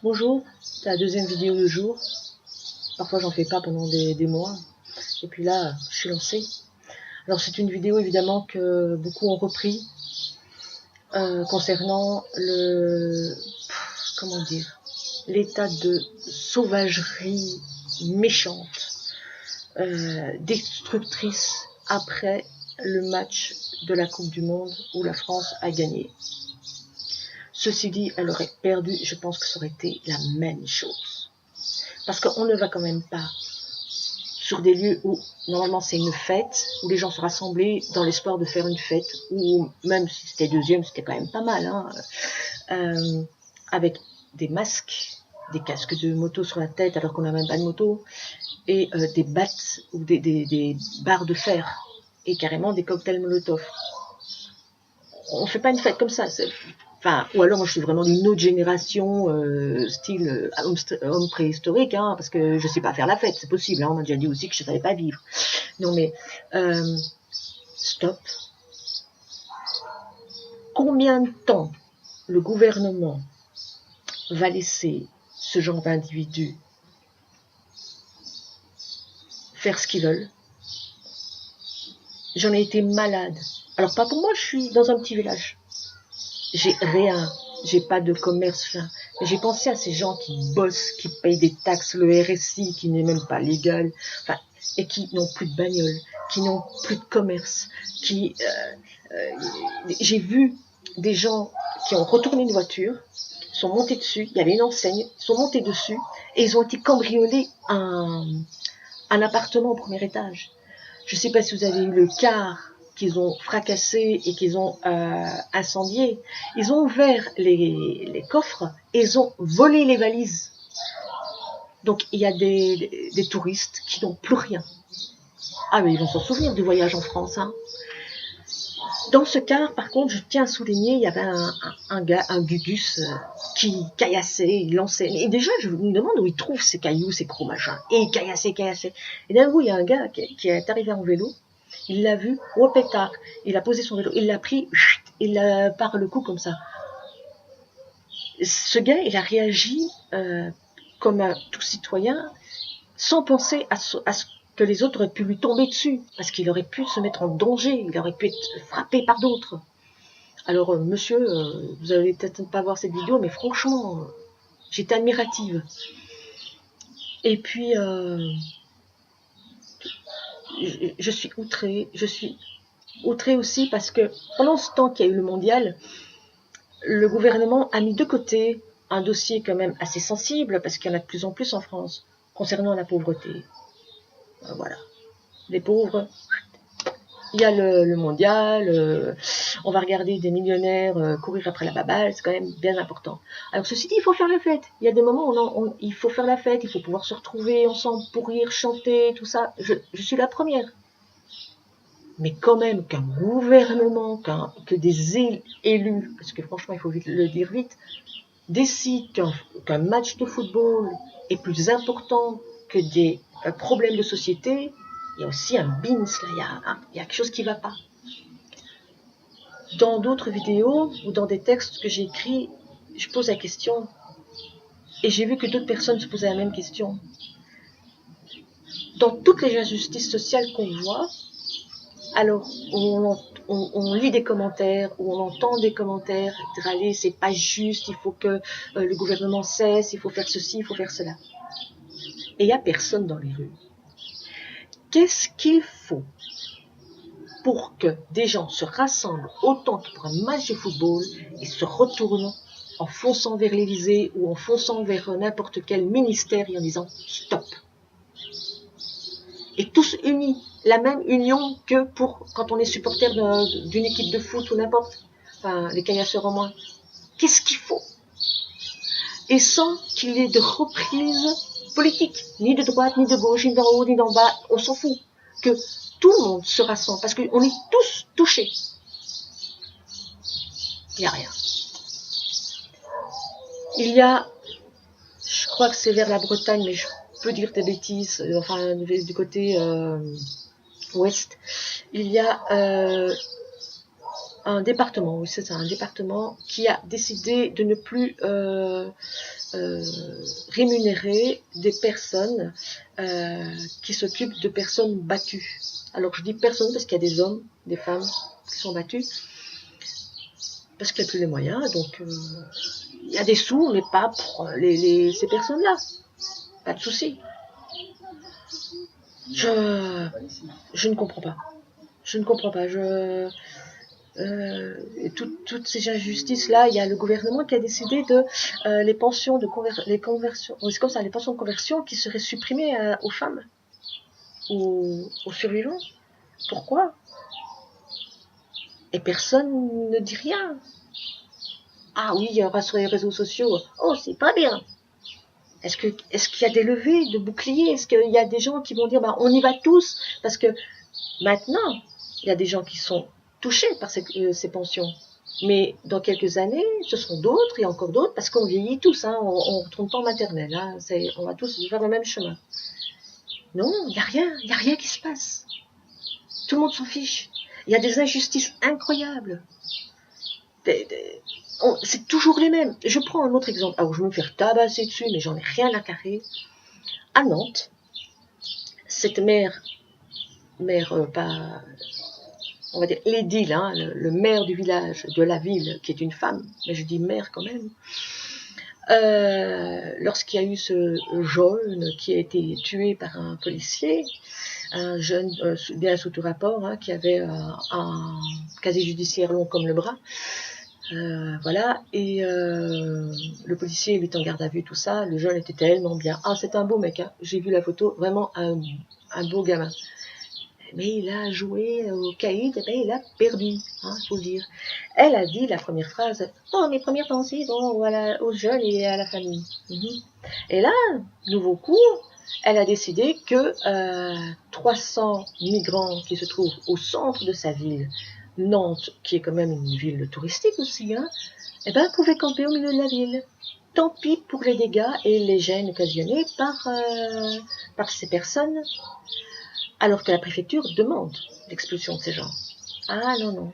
Bonjour, c'est la deuxième vidéo du jour. Parfois j'en fais pas pendant des mois. Et puis là, je suis lancée. Alors c'est une vidéo évidemment que beaucoup ont repris concernant comment dire, l'état de sauvagerie méchante, destructrice après le match de la Coupe du Monde où la France a gagné. Ceci dit, elle aurait perdu, je pense que ça aurait été la même chose. Parce qu'on ne va quand même pas sur des lieux où, normalement, c'est une fête, où les gens se rassemblaient dans l'espoir de faire une fête, ou même si c'était deuxième, c'était quand même pas mal, hein, avec des masques, des casques de moto sur la tête, alors qu'on n'a même pas de moto, et des battes, ou des barres de fer, et carrément des cocktails Molotov. On fait pas une fête comme ça, enfin, ou alors moi je suis vraiment d'une autre génération, style homme préhistorique, hein, parce que je sais pas faire la fête, c'est possible, hein, on m'a déjà dit aussi que je savais pas vivre. Non mais, stop. Combien de temps le gouvernement va laisser ce genre d'individus faire ce qu'ils veulent? J'en ai été malade. Alors pas pour moi, je suis dans un petit village. J'ai rien, j'ai pas de commerce, rien. Mais j'ai pensé à ces gens qui bossent, qui payent des taxes, le RSI qui n'est même pas légal, enfin, et qui n'ont plus de bagnole, qui n'ont plus de commerce, j'ai vu des gens qui ont retourné une voiture, sont montés dessus, il y avait une enseigne, sont montés dessus, et ils ont été cambriolés un appartement au premier étage. Je sais pas si vous avez eu le car qu'ils ont fracassé et qu'ils ont incendié. Ils ont ouvert les coffres et ils ont volé les valises. Donc il y a des touristes qui n'ont plus rien. Ah mais ils vont s'en souvenir du voyage en France, hein. Dans ce car, par contre, je tiens à souligner, il y avait un gars, un gugus, qui caillassait, il lançait. Et déjà, je me demande où il trouve ces cailloux, ces gros machins. Et il caillassait. Et d'un coup, il y a un gars qui est arrivé en vélo. Il l'a vu, au pétard. Il a posé son vélo, il l'a pris, il l'a par le cou comme ça. Ce gars, il a réagi comme un tout citoyen, sans penser à ce que les autres auraient pu lui tomber dessus, parce qu'il aurait pu se mettre en danger, il aurait pu être frappé par d'autres. Alors, monsieur, vous allez peut-être pas voir cette vidéo, mais franchement, j'étais admirative. Et puis, je suis outrée aussi parce que pendant ce temps qu'il y a eu le mondial, le gouvernement a mis de côté un dossier quand même assez sensible, parce qu'il y en a de plus en plus en France, concernant la pauvreté. Voilà. Les pauvres, il y a le mondial, on va regarder des millionnaires courir après la baballe, c'est quand même bien important. Alors ceci dit, il faut faire la fête. Il y a des moments où il faut faire la fête, il faut pouvoir se retrouver ensemble pour rire, chanter, tout ça. Je suis la première. Mais quand même qu'un gouvernement, que des élus, parce que franchement il faut le dire vite, décident qu'un match de football est plus important que des problèmes de société, il y a aussi un bins là, il y a quelque chose qui ne va pas. Dans d'autres vidéos ou dans des textes que j'ai écrits, je pose la question et j'ai vu que d'autres personnes se posaient la même question. Dans toutes les injustices sociales qu'on voit, alors on lit des commentaires, ou on entend des commentaires râler, c'est pas juste, il faut que le gouvernement cesse, il faut faire ceci, il faut faire cela. Et il n'y a personne dans les rues. Qu'est-ce qu'il faut pour que des gens se rassemblent autant que pour un match de football et se retournent en fonçant vers l'Élysée ou en fonçant vers n'importe quel ministère et en disant stop? Et tous unis, la même union que pour quand on est supporter d'une équipe de foot ou n'importe, enfin les caillasseurs en moins. Qu'est-ce qu'il faut? Et sans qu'il y ait de reprise politique, ni de droite, ni de gauche, ni d'en haut, ni d'en bas, on s'en fout. Que tout le monde se rassemble, parce qu'on est tous touchés. Il n'y a rien. Il y a, je crois que c'est vers la Bretagne, mais je peux dire des bêtises, enfin du côté ouest, il y a un département, oui c'est ça, un département qui a décidé de ne plus rémunérer des personnes qui s'occupent de personnes battues. Alors je dis personnes parce qu'il y a des hommes, des femmes qui sont battus, parce qu'il n'y a plus les moyens, donc il y a des sous, mais pas pour ces personnes-là. Pas de souci. Je ne comprends pas. Je ne comprends pas. Toutes ces injustices-là, il y a le gouvernement qui a décidé de les pensions de conversion, c'est comme ça, les pensions de conversion qui seraient supprimées aux femmes, aux survivants. Pourquoi? Et personne ne dit rien. Ah oui, il y aura sur les réseaux sociaux. Oh, c'est pas bien. Est-ce qu'il y a des levées de boucliers? Est-ce qu'il y a des gens qui vont dire, bah, on y va tous? Parce que maintenant, il y a des gens qui sont touchés par ces pensions. Mais dans quelques années, ce seront d'autres et encore d'autres, parce qu'on vieillit tous, hein, on ne retourne pas en maternelle, hein, on va tous faire le même chemin. Non, il n'y a rien qui se passe. Tout le monde s'en fiche. Il y a des injustices incroyables. C'est toujours les mêmes. Je prends un autre exemple. Alors, je vais me faire tabasser dessus, mais j'en ai rien à carrer. À Nantes, cette mère pas, on va dire l'édile, hein, le maire du village, de la ville, qui est une femme, mais je dis maire quand même, lorsqu'il y a eu ce jeune qui a été tué par un policier, un jeune bien sous tout rapport, hein, qui avait un casier judiciaire long comme le bras, voilà, et le policier il est en garde à vue, tout ça, le jeune était tellement bien, ah c'est un beau mec, hein. J'ai vu la photo, vraiment un beau gamin. Mais il a joué au caïd, et ben il a perdu, hein, faut le dire. Elle a dit la première phrase, oh mes premières pensées vont voilà, aux jeunes et à la famille. Et là, nouveau coup, elle a décidé que 300 migrants qui se trouvent au centre de sa ville, Nantes, qui est quand même une ville touristique aussi, hein, eh ben pouvaient camper au milieu de la ville. Tant pis pour les dégâts et les gênes occasionnés par ces personnes, alors que la préfecture demande l'expulsion de ces gens. Ah non, non.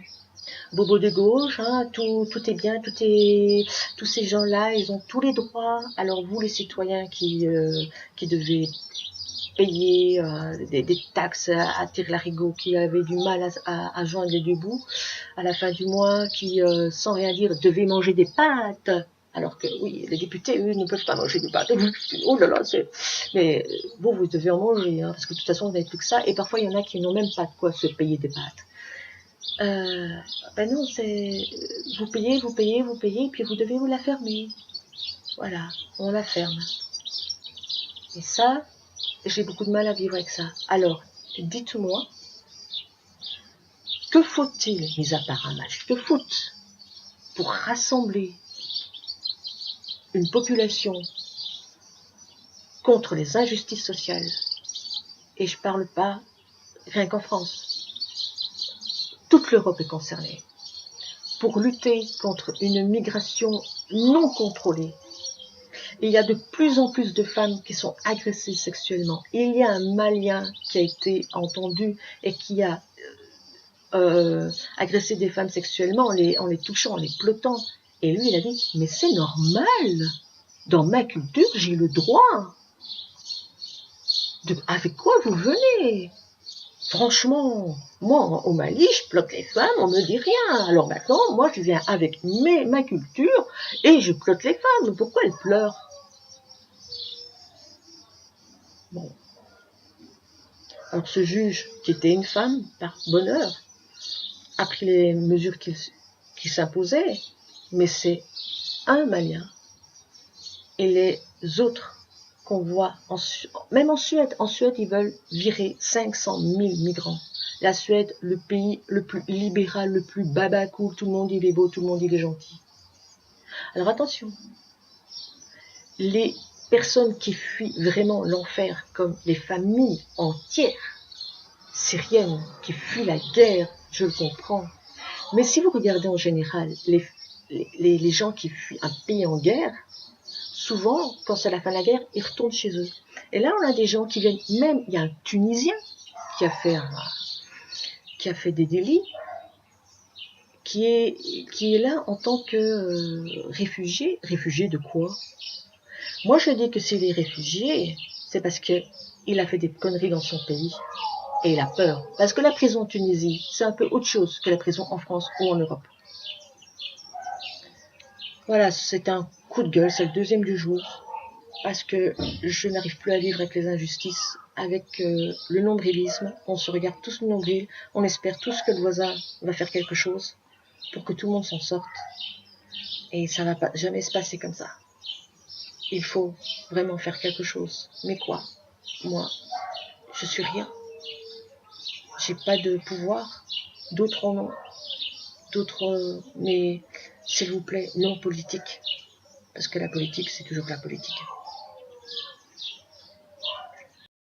Bobo de gauche, hein, tout est bien, tous ces gens-là, ils ont tous les droits. Alors vous, les citoyens qui devaient payer des taxes à tire-larigot, qui avaient du mal à joindre les deux bouts, à la fin du mois, qui, sans rien dire, devaient manger des pâtes. Alors que, oui, les députés, eux, ne peuvent pas manger des pâtes. Oh là là, mais vous devez en manger, hein, parce que de toute façon, vous n'avez plus que ça. Et parfois, il y en a qui n'ont même pas de quoi se payer des pâtes. Ben non, c'est... Vous payez, puis vous devez vous la fermer. Voilà, on la ferme. Et ça, j'ai beaucoup de mal à vivre avec ça. Alors, dites-moi, que faut-il, mis à part un match de foot, pour rassembler une population contre les injustices sociales? Et je parle pas rien qu'en France. Toute l'Europe est concernée. Pour lutter contre une migration non contrôlée. Et il y a de plus en plus de femmes qui sont agressées sexuellement. Il y a un Malien qui a été entendu et qui a agressé des femmes sexuellement en les touchant, en les plottant. Et lui, il a dit, mais c'est normal. Dans ma culture, j'ai le droit. Avec quoi vous venez? Franchement, moi, au Mali, je plotte les femmes, on me dit rien. Alors maintenant, moi, je viens avec ma culture et je plotte les femmes. Pourquoi elles pleurent? Bon. Alors ce juge, qui était une femme, par bonheur, a pris les mesures qui s'imposaient, mais c'est un Malien. Et les autres qu'on voit, même en Suède, ils veulent virer 500 000 migrants. La Suède, le pays le plus libéral, le plus babacou, tout le monde il est beau, tout le monde il est gentil. Alors attention, les personnes qui fuient vraiment l'enfer, comme les familles entières syriennes qui fuient la guerre, je le comprends. Mais si vous regardez en général les gens qui fuient un pays en guerre, souvent, quand c'est la fin de la guerre, ils retournent chez eux. Et là, on a des gens qui viennent, même, il y a un Tunisien qui a fait des délits, qui est là en tant que réfugié. Réfugié de quoi? Moi, je dis que s'il est réfugié, c'est parce que il a fait des conneries dans son pays et il a peur. Parce que la prison en Tunisie, c'est un peu autre chose que la prison en France ou en Europe. Voilà, c'est un coup de gueule, c'est le deuxième du jour. Parce que je n'arrive plus à vivre avec les injustices, avec le nombrilisme. On se regarde tous le nombril, on espère tous que le voisin va faire quelque chose pour que tout le monde s'en sorte. Et ça ne va pas jamais se passer comme ça. Il faut vraiment faire quelque chose. Mais quoi? Moi, je suis rien. J'ai pas de pouvoir. D'autres en ont. D'autres, mais s'il vous plaît, non politique. Parce que la politique, c'est toujours la politique.